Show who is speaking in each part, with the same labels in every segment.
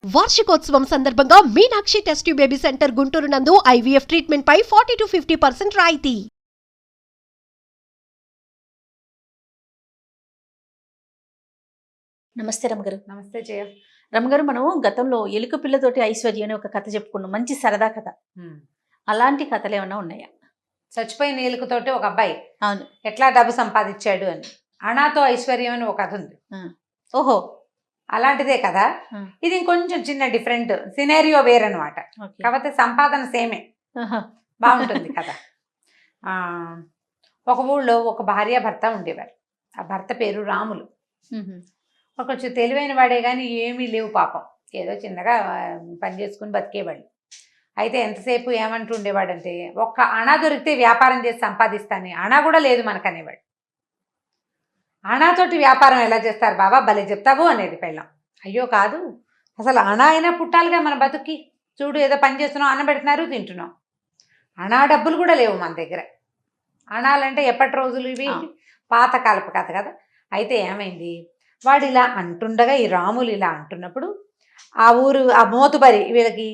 Speaker 1: వార్షికోత్సవం సందర్భంగా Meenakshi test tube baby centre Guntur నందు ఐవీఎఫ్ ట్రీట్మెంట్ పై 40 to 50% రాయితీ.
Speaker 2: నమస్తే రమగారు.
Speaker 3: నమస్తే జయ.
Speaker 2: రమగారు, మనం గతంలో ఎలుక పిల్లతోటి ఐశ్వర్య అని ఒక కథ చెప్పుకున్నాం, మంచి సరదా కథ. అలాంటి కథలు ఏమైనా ఉన్నాయా?
Speaker 3: చచ్చిపోయిన ఏలుకతోటి ఒక అబ్బాయి
Speaker 2: అవును,
Speaker 3: ఎట్లా డబ్బు సంపాదించాడు అని. అనాతో ఐశ్వర్యం అని ఒక కథ ఉంది.
Speaker 2: ఓహో,
Speaker 3: అలాంటిదే కదా. ఇది ఇంకొంచెం చిన్న డిఫరెంట్ సినారియో వేరనమాట. కాకపోతే సంపాదన సేమే, బాగుంటుంది కదా. ఒక ఊళ్ళో ఒక భార్య భర్త ఉండేవారు. ఆ భర్త పేరు రాములు. ఒక కొంచెం తెలివైన వాడే కానీ ఏమీ లేవు పాపం, ఏదో చిన్నగా పని చేసుకుని బతికేవాళ్ళు. అయితే ఎంతసేపు ఏమంటూ ఉండేవాడంటే, ఒక్క అణ దొరికితే వ్యాపారం చేసి సంపాదిస్తాను, అణ కూడా లేదు మనకనేవాడు. అణతోటి వ్యాపారం ఎలా చేస్తారు బాబా, భలే చెప్తావు అనేది పెళ్ళం. అయ్యో కాదు, అసలు అణ అయినా పుట్టాలిగా మన బతుక్కి. చూడు, ఏదో పని చేస్తున్నాం, అన్నం పెడుతున్నారు, తింటున్నాం. అణా డబ్బులు కూడా లేవు మన దగ్గర. అణాలంటే ఎప్పటి రోజులు ఇవి, పాతకాలపు కథ కదా. అయితే ఏమైంది, వాడు ఇలా అంటుండగా, ఈ రాములు ఇలా అంటున్నప్పుడు ఆ ఊరు ఆ మోతుబరి, వీళ్ళకి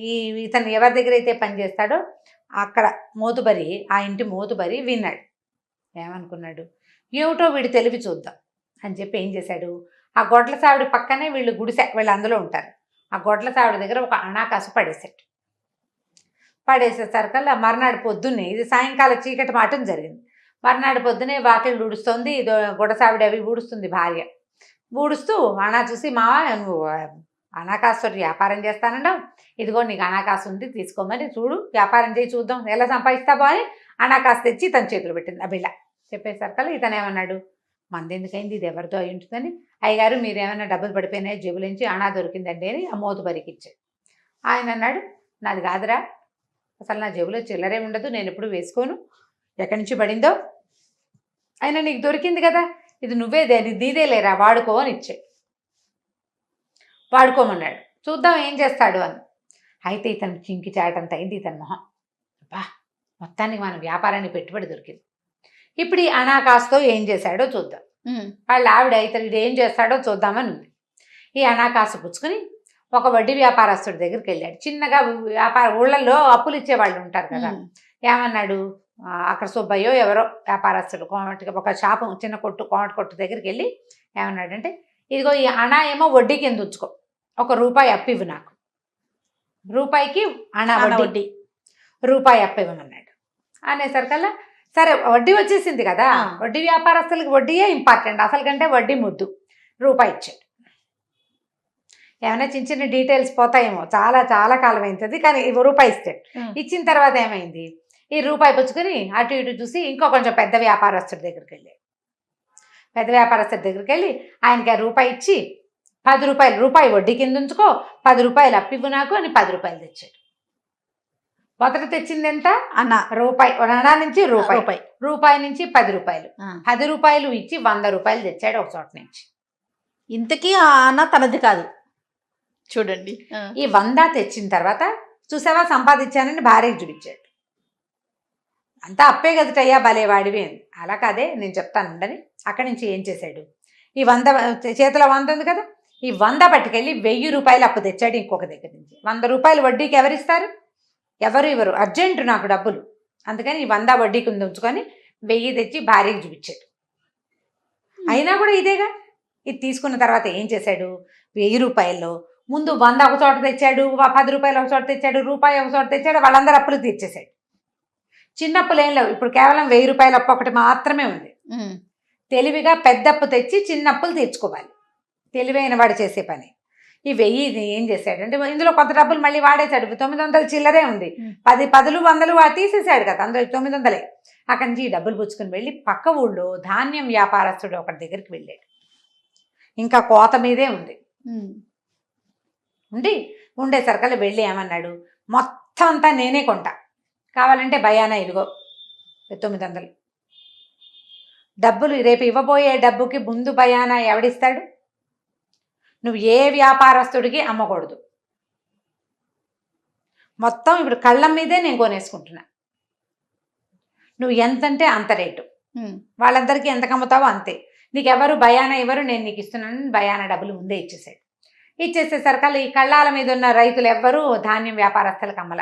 Speaker 3: ఇతను ఎవరి దగ్గర అయితే పని చేస్తాడో అక్కడ మోతుబరి, ఆ ఇంటి మోతుబరి విన్నాడు. ఏమనుకున్నాడు, ఏమిటో వీడు తెలివి చూద్దాం అని చెప్పి ఏం చేశాడు, ఆ గొడ్ల సావిడి పక్కనే వీళ్ళు గుడిసె, వీళ్ళు అందులో ఉంటారు. ఆ గొడ్ల సావిడి దగ్గర ఒక అణాకాసు పడేసాడు. పడేసేసరికల్లా మర్నాడు పొద్దున్నే, ఇది సాయంకాలం చీకటి మాటం జరిగింది. మర్నాడు పొద్దునే వాకిళ్ళు ఊడుస్తోంది, గొడసావిడి అవి ఊడుస్తుంది భార్య. ఊడుస్తూ అణా చూసి, మావా నువ్వు అనాకాసు వ్యాపారం చేస్తానంటావు, ఇదిగో నీకు అనాకాసు ఉంది, తీసుకోమని, చూడు వ్యాపారం చేయి చూద్దాం ఎలా సంపాదిస్తావో అని అనాకాసు తెచ్చి తన చేతులు పెట్టింది ఆ బిళ్ళ. చెప్పేసరికల్లా ఇతను ఏమన్నాడు, మందెందుకైంది, ఇది ఎవరితో అయి ఉంటుందని. అయ్యగారు మీరేమైనా డబ్బులు పడిపోయినాయి జేబులోంచి, అణా దొరికిందండి అని ఆ మోతుబరికి ఇచ్చాడు. ఆయన అన్నాడు, నాది కాదురా, అసలు నా జేబులో చిల్లరే ఉండదు, నేను ఎప్పుడు వేసుకోను, ఎక్కడి నుంచి పడిందో. అయినా నీకు దొరికింది కదా, ఇది నువ్వేదే, నీదే లేరా, వాడుకో అని ఇచ్చాడు. వాడుకోమన్నాడు, చూద్దాం ఏం చేస్తాడు అని. అయితే ఇతను చింకి చాటంత అయింది ఇతని మొహం. అబ్బా, మొత్తానికి మన వ్యాపారానికి పెట్టుబడి దొరికింది. ఇప్పుడు ఈ అనాకాసుతో ఏం చేశాడో చూద్దాం. వాళ్ళ ఆవిడ ఇతను ఇది ఏం చేస్తాడో చూద్దామని ఉంది. ఈ అనాకాసు పుచ్చుకొని ఒక వడ్డీ వ్యాపారస్తుడి దగ్గరికి వెళ్ళాడు. చిన్నగా వ్యాపార ఊళ్ళల్లో అప్పులు ఇచ్చేవాళ్ళు ఉంటారు కదా. ఏమన్నాడు, అక్కడ సుబ్బయ్యో ఎవరో వ్యాపారస్తుడు ఒక షాపు, చిన్న కొట్టు, కోమటి కొట్టు దగ్గరికి వెళ్ళి ఏమన్నాడంటే, ఇదిగో ఈ అణా ఏమో వడ్డీ కింద ఉంచుకో, ₹1 అప్పివ్వు నాకు, రూపాయికి అణా వడ్డీ, రూపాయి అప్పివ్వమన్నాడు. అనేసరికల్లా సరే వడ్డీ వచ్చేసింది కదా, వడ్డీ వ్యాపారస్తులకి వడ్డీయే ఇంపార్టెంట్, అసలు కంటే వడ్డీ ముద్దు. రూపాయి ఇచ్చాడు. ఏమైనా చిన్న చిన్న డీటెయిల్స్ పోతాయేమో, చాలా చాలా కాలం అవుతుంది, కానీ రూపాయి ఇస్తాడు. ఇచ్చిన తర్వాత ఏమైంది, ఈ రూపాయి పుచ్చుకొని అటు ఇటు చూసి ఇంకో కొంచెం పెద్ద వ్యాపారస్తుడి దగ్గరికి వెళ్ళాడు. పెద్ద వ్యాపారస్తుడి దగ్గరికి వెళ్ళి ఆయనకి ఆ రూపాయి ఇచ్చి, ₹10, రూపాయి వడ్డీ కింద ఉంచుకో, ₹10 అప్పివ్వు నాకు అని ₹10 తెచ్చాడు. మొదట తెచ్చింది ఎంత, రూపాయి, అణా నుంచి రూపాయి, రూపాయి నుంచి ₹10, ₹10 ఇచ్చి ₹100 తెచ్చాడు ఒక చోట నుంచి.
Speaker 2: ఇంతకీ ఆ అన్న తనది కాదు చూడండి.
Speaker 3: ఈ 100 తెచ్చిన తర్వాత చూసావా సంపాదించానని భార్యకి చూపించాడు. అంతా అప్పే కదటయ్యా, భలే వాడివి అని. అలా కాదే, నేను చెప్తాను ఉండని. అక్కడి నుంచి ఏం చేశాడు, ఈ 100 చేతిలో 100 ఉంది కదా, ఈ 100 పట్టుకెళ్ళి ₹1000 అప్పు తెచ్చాడు ఇంకొక దగ్గర నుంచి. ₹100 వడ్డీకి ఎవరిస్తారు, ఎవరు ఇవ్వరు, అర్జెంటు నాకు డబ్బులు, అందుకని ఈ 100 వడ్డీకి ఉంచుకొని 1000 తెచ్చి భార్యకి చూపించాడు. అయినా కూడా ఇదేగా. ఇది తీసుకున్న తర్వాత ఏం చేశాడు, ₹1000 ముందు 100 ఒక చోట తెచ్చాడు, ₹10 ఒక చోట తెచ్చాడు, రూపాయి ఒక చోట తెచ్చాడు, వాళ్ళందరూ అప్పులు తీర్చేశాడు. చిన్న అప్పులు ఏం లేవు, ఇప్పుడు కేవలం ₹1000 అప్పు ఒకటి మాత్రమే ఉంది. తెలివిగా పెద్ద అప్పు తెచ్చి చిన్న అప్పులు తీర్చుకోవాలి, తెలివైన వాడు చేసే పని. ఈ 1000 ఏం చేశాడంటే, ఇందులో కొంత డబ్బులు మళ్ళీ వాడేశాడు, 900 చిల్లరే ఉంది, 10 100 తీసేశాడు కదా, అందులో 900. అక్కడి నుంచి ఈ డబ్బులు పుచ్చుకొని వెళ్ళి పక్క ఊళ్ళో ధాన్యం వ్యాపారస్తుడు ఒకటి దగ్గరికి వెళ్ళాడు. ఇంకా కోత మీదే ఉంది. ఉండేసరికల్లా వెళ్ళి ఏమన్నాడు, మొత్తం అంతా నేనే కొంటా, కావాలంటే భయానా ఇదిగో 900 డబ్బులు, రేపు ఇవ్వబోయే డబ్బుకి ముందు భయానా ఎవడిస్తాడు, నువ్వు ఏ వ్యాపారస్తుడికి అమ్మకూడదు, మొత్తం ఇప్పుడు కళ్ళం మీదే నేను కొనేసుకుంటున్నా, నువ్వు ఎంతంటే అంత రేటు, వాళ్ళందరికీ ఎంతకు అమ్ముతావో అంతే, నీకు ఎవరు భయానా ఇవ్వరు, నేను నీకు ఇస్తున్నాను. భయానా డబ్బులు ముందే ఇచ్చేసాడు. ఇచ్చేసేసరికల్లా ఈ కళ్ళాల మీద ఉన్న రైతులు ఎవ్వరూ ధాన్యం వ్యాపారస్తులకు అమ్మల.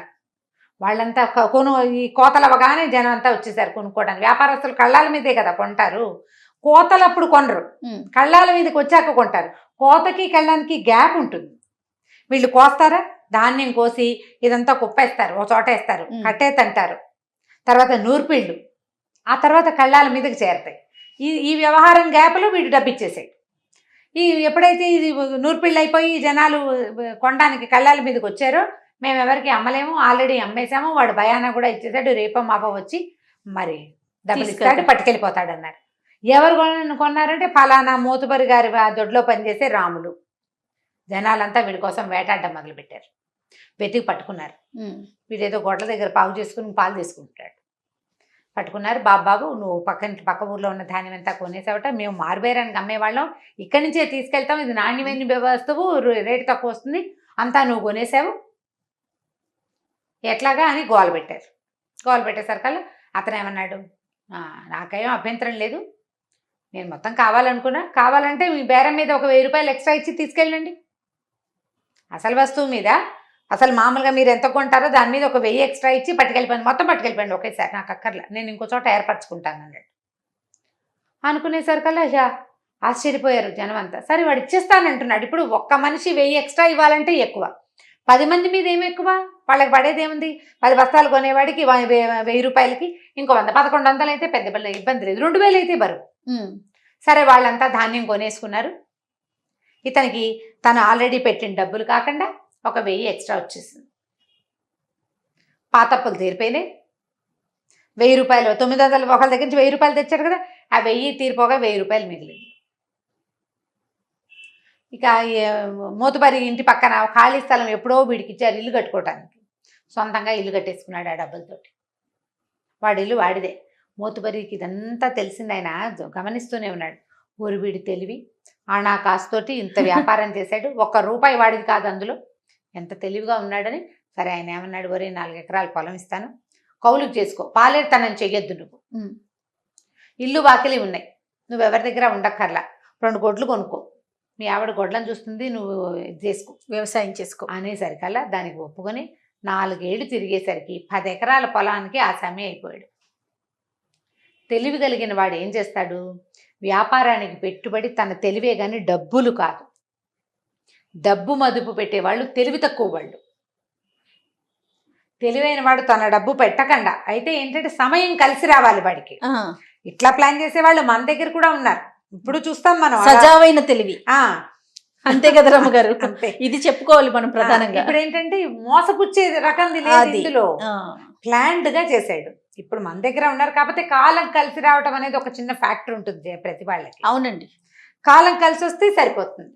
Speaker 3: వాళ్ళంతా ఈ కోతలు అవ్వగానే జనం అంతా వచ్చేసారు కొనుక్కోవడానికి. వ్యాపారస్తులు కళ్ళాల మీదే కదా కొంటారు, కోతలు అప్పుడు కొనరు, కళ్ళాల మీదకి వచ్చాక కొంటారు. కోతకి కళ్ళానికి గ్యాప్ ఉంటుంది. వీళ్ళు కోస్తారా, ధాన్యం కోసి ఇదంతా కుప్పేస్తారు, ఒక చోట వేస్తారు, కట్టేతంటారు, తర్వాత నూర్పిళ్ళు, ఆ తర్వాత కళ్ళాల మీదకి చేరతాయి. ఈ వ్యవహారం గ్యాప్లో వీడు డబ్బిచ్చేసాడు. ఎప్పుడైతే ఇది నూర్పిళ్ళు అయిపోయి జనాలు కొనడానికి కళ్ళాల మీదకి వచ్చారో, మేము ఎవరికి అమ్మలేము, ఆల్రెడీ అమ్మేశాము, వాడు భయానా కూడా ఇచ్చేసాడు, రేపో మాపో వచ్చి మరి డబ్బులు ఇస్తాడు, పట్టుకెళ్ళిపోతాడు అన్నారు. ఎవరు కొన్నారంటే ఫలానా మోతుబరి గారి దొడ్లో పనిచేసే రాములు. జనాలంతా వీడి కోసం వేటాడడం మొదలుపెట్టారు, వెతికి పట్టుకున్నారు. వీడేదో గొడ్ల దగ్గర పావు చేసుకుని పాలు తీసుకుంటాడు. పట్టుకున్నారు, బాబు నువ్వు పక్క ఊర్లో ఉన్న ధాన్యం అంతా కొనేసావట, మేము మారుబేరానికి అమ్మేవాళ్ళం, ఇక్కడి నుంచే తీసుకెళ్తాం, ఇది నాణ్యమైన వస్తువు, రేటు తక్కువ వస్తుంది, అంతా నువ్వు కొనేసావు, ఎట్లాగా అని గోల పెట్టారు. గోల పెట్టేసరికల్లా అతను ఏమన్నాడు, నాకేం అభ్యంతరం లేదు, నేను మొత్తం కావాలనుకున్నా, కావాలంటే మీ బేరం మీద ఒక 1000 రూపాయలు ఎక్స్ట్రా ఇచ్చి తీసుకెళ్ళండి, అసలు వస్తువు మీద అసలు మామూలుగా మీరు ఎంత కొంటారో దాని మీద ఒక 1000 ఎక్స్ట్రా ఇచ్చి పట్టుకెళ్ళిపోయింది, మొత్తం పట్టుకెళ్ళిపోయింది ఒకేసారి, నాకు అక్కర్లా, నేను ఇంకో చోట ఏర్పరచుకుంటాను అన్నాడు. అనుకునేసరికల్లా ఆశ్చర్యపోయారు జనం అంతా. సరే వాడు ఇచ్చేస్తానంటున్నాడు, ఇప్పుడు ఒక్క మనిషి 1000 ఎక్స్ట్రా ఇవ్వాలంటే ఎక్కువ, 10 మంది మీద ఏమి ఎక్కువ, వాళ్ళకి పడేది ఏముంది, 10 బస్తాలు కొనేవాడికి 1000 రూపాయలకి ఇంకో 100, 1100 అయితే పెద్ద ఇబ్బంది లేదు, 2000 అయితే బరువు. సరే వాళ్ళంతా ధాన్యం కొనేసుకున్నారు. ఇతనికి తను ఆల్రెడీ పెట్టిన డబ్బులు కాకుండా ఒక 1000 ఎక్స్ట్రా వచ్చేసింది. పాతప్పులు తీరిపోయినాయి. 1000 రూపాయలు, 900 ఒకళ్ళ దగ్గర నుంచి 1000 రూపాయలు తెచ్చారు కదా, ఆ 1000 తీరిపోగా 1000 రూపాయలు మిగిలింది. ఇక మోతుబరి ఇంటి పక్కన ఖాళీ స్థలం ఎప్పుడో వీడికి ఇచ్చారు ఇల్లు కట్టుకోవటానికి, సొంతంగా ఇల్లు కట్టేసుకున్నాడు ఆ డబ్బులతోటి. వాడి ఇల్లు వాడిదే. మోతుబరికి ఇదంతా తెలిసింది, ఆయన గమనిస్తూనే ఉన్నాడు. ఊరు వీడి తెలివి, ఆనా కాస్తోటి ఇంత వ్యాపారం చేశాడు, 1 రూపాయి వాడిది కాదు అందులో, ఎంత తెలివిగా ఉన్నాడని. సరే ఆయన ఏమన్నాడు, ఒరే 4 ఎకరాల పొలం ఇస్తాను, కౌలుకు చేసుకో, పాలేరుతనం చెయ్యొద్దు, నువ్వు ఇల్లు వాకిలి ఉన్నాయి, నువ్వు ఎవరి దగ్గర ఉండక్కర్లా, 2 గొడ్లు కొనుక్కో, మీ ఆవిడ గొడ్లను చూస్తుంది, నువ్వు చేసుకో, వ్యవసాయం చేసుకో అనేసరికల్లా దానికి ఒప్పుకొని 4 ఏళ్ళు తిరిగేసరికి 10 ఎకరాల పొలానికి ఆ సమయం అయిపోయాడు. తెలివి కలిగిన వాడు ఏం చేస్తాడు, వ్యాపారానికి పెట్టుబడి తన తెలివే కానీ డబ్బులు కాదు. డబ్బు మదుపు పెట్టేవాళ్ళు తెలివి తక్కువ వాళ్ళు. తెలివైన వాడు తన డబ్బు పెట్టకుండా, అయితే ఏంటంటే సమయం కలిసి రావాలి వాడికి. ఇట్లా ప్లాన్ చేసేవాళ్ళు మన దగ్గర కూడా ఉన్నారు, ఇప్పుడు చూస్తాం మనం.
Speaker 2: సజావైన తెలివి, అంతే కదా రమ్మగారు, ఇది చెప్పుకోవాలి మనం ప్రధానంగా.
Speaker 3: ఇప్పుడు ఏంటంటే మోసపుచ్చే రకంది లేదు ఇందులో, ప్లాన్డ్ గా చేసాడు. ఇప్పుడు మన దగ్గర ఉన్నారు కాబట్టి కాలం కలిసి రావటం అనేది ఒక చిన్న ఫ్యాక్టర్ ఉంటుంది ప్రతి వాళ్ళకి.
Speaker 2: అవునండి,
Speaker 3: కాలం కలిసి వస్తే సరిపోతుంది,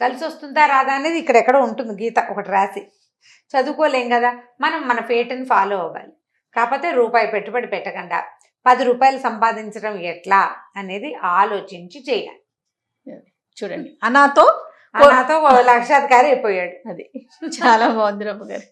Speaker 3: కలిసి వస్తుందా రాదా అనేది ఇక్కడెక్కడో ఉంటుంది గీత ఒకటి రాసి. చదువుకోలేం కదా మనం, మన ఫేట్ని ఫాలో అవ్వాలి. కాకపోతే రూపాయి పెట్టుబడి పెట్టకుండా 10 రూపాయలు సంపాదించడం ఎట్లా అనేది ఆలోచించి చేయాలి.
Speaker 2: చూడండి, అనాతో
Speaker 3: 1 లక్షాధికారి అయిపోయాడు.
Speaker 2: అది చాలా బాగుంది రమ్మగారు.